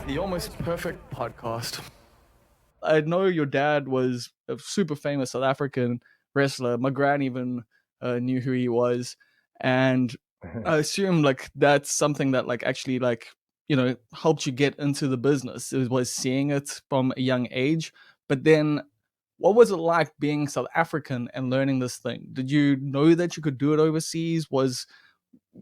The Almost Perfect Podcast. I know your dad was a super famous South African wrestler. My gran even knew who he was, and I assume like that's something that like actually like helped you get into the business. It was seeing it from a young age, but then what was it like being South African and learning this thing? Did you know that you could do it overseas? Was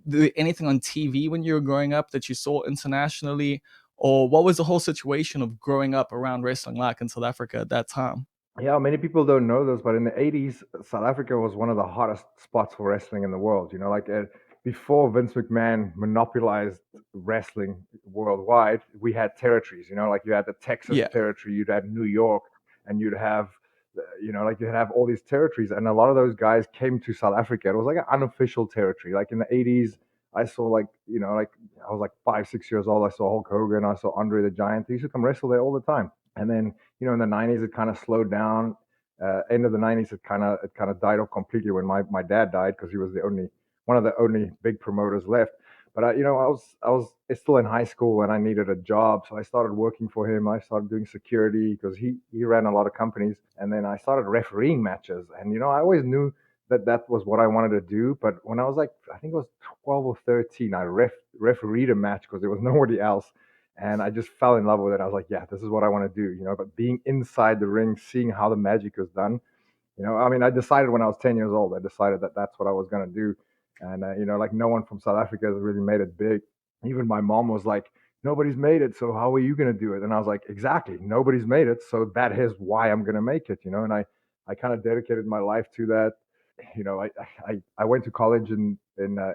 there anything on TV when you were growing up that you saw internationally? Or what was the whole situation of growing up around wrestling like in South Africa at that time? Yeah, many people don't know this, but in the 80s, South Africa was one of the hottest spots for wrestling in the world. Before Vince McMahon monopolized wrestling worldwide, we had territories. Like you had the Texas Yeah. territory, you'd have New York, and you'd have, you'd have all these territories. And a lot of those guys came to South Africa. It was like an unofficial territory. Like in the 80s, I saw I was like 5, 6 years old. I saw Hulk Hogan, I saw Andre the Giant. They used to come wrestle there all the time. And then in the 90s it kind of slowed down. End of the 90s it kind of died off completely when my dad died, because he was the only one of the only big promoters left. But I was still in high school and I needed a job, so I started working for him. I started doing security because he ran a lot of companies, and then I started refereeing matches. And I always knew that was what I wanted to do. But when I was like, I think it was 12 or 13, I refereed a match because there was nobody else, and I just fell in love with it. I was like, yeah, this is what I want to do. But being inside the ring, seeing how the magic is done, I mean, I decided when I was 10 years old, I decided that that's what I was going to do. And like, no one from South Africa has really made it big. Even my mom was like, nobody's made it, so how are you going to do it? And I was like, exactly, nobody's made it, so that is why I'm going to make it. And I kind of dedicated my life to that. I went to college in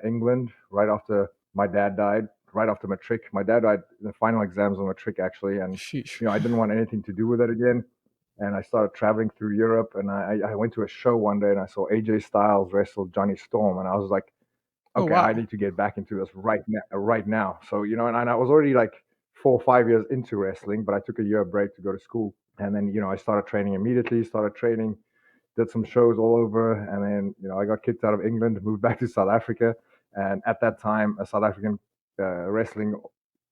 England right after my dad died, right after matric. My dad died in the final exams of matric, actually, and Sheesh. I didn't want anything to do with it again. And I started traveling through Europe, and I went to a show one day and I saw AJ Styles wrestle Johnny Storm, and I was like, Oh, okay, I wow. need to get back into this right now, right now. So and I was already like 4 or 5 years into wrestling, but I took a year break to go to school, and then I started training immediately. Started training, did some shows all over, and then I got kicked out of England, moved back to South Africa, and at that time, a South African wrestling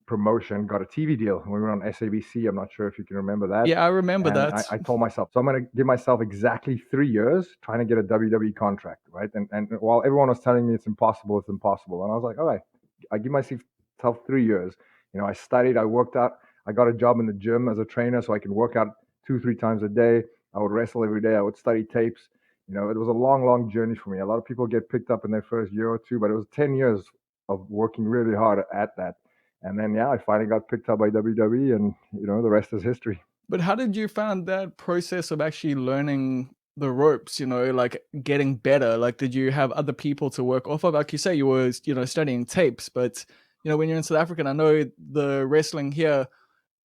promotion got a TV deal. We were on SABC. I'm not sure if you can remember that. Yeah, I remember And that. I told myself, so I'm going to give myself exactly 3 years trying to get a WWE contract, right? And while everyone was telling me it's impossible, it's impossible, and I was like, all right, I give myself 3 years. I studied, I worked out, I got a job in the gym as a trainer, so I can work out 2, 3 times a day. I would wrestle every day. I would study tapes. It was a long, long journey for me. A lot of people get picked up in their first year or two, but it was 10 years of working really hard at that. And then, yeah, I finally got picked up by WWE, and the rest is history. But how did you find that process of actually learning the ropes, like getting better? Like, did you have other people to work off of? Like you say, you were, studying tapes, but, when you're in South Africa, and I know the wrestling here,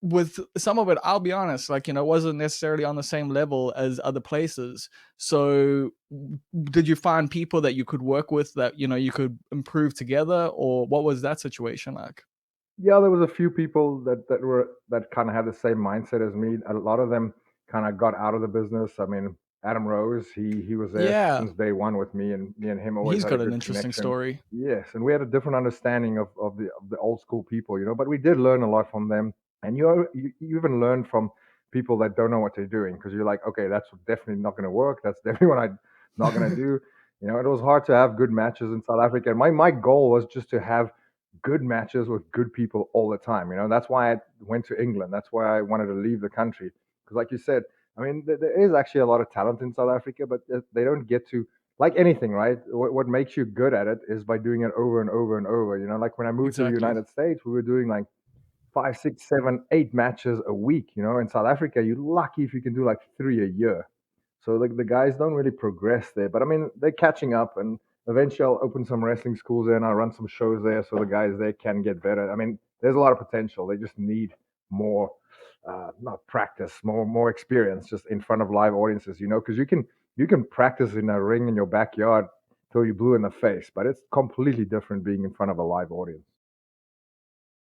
with some of it, I'll be honest, like, wasn't necessarily on the same level as other places. So did you find people that you could work with that, you could improve together, or what was that situation like? Yeah, there was a few people that kind of had the same mindset as me. A lot of them kind of got out of the business. I mean, Adam Rose, he was there Yeah, since day one with me, and me and him always he's had a got an good interesting connection. story. Yes, and we had a different understanding of the old school people, but we did learn a lot from them. And you even learn from people that don't know what they're doing, because you're like, okay, that's definitely not going to work. That's definitely what I'm not going to do. It was hard to have good matches in South Africa. And my goal was just to have good matches with good people all the time. That's why I went to England. That's why I wanted to leave the country. Because, like you said, I mean, there is actually a lot of talent in South Africa, but they don't get to, like anything, right? What makes you good at it is by doing it over and over and over. Like when I moved to the Exactly. United States, we were doing like 5, 6, 7, 8 matches a week. In South Africa, you're lucky if you can do like 3 a year. So like the guys don't really progress there. But I mean, they're catching up, and eventually I'll open some wrestling schools there and I'll run some shows there so the guys there can get better. I mean, there's a lot of potential. They just need more, not practice, more experience just in front of live audiences. Because you can practice in a ring in your backyard till you blue in the face, but it's completely different being in front of a live audience.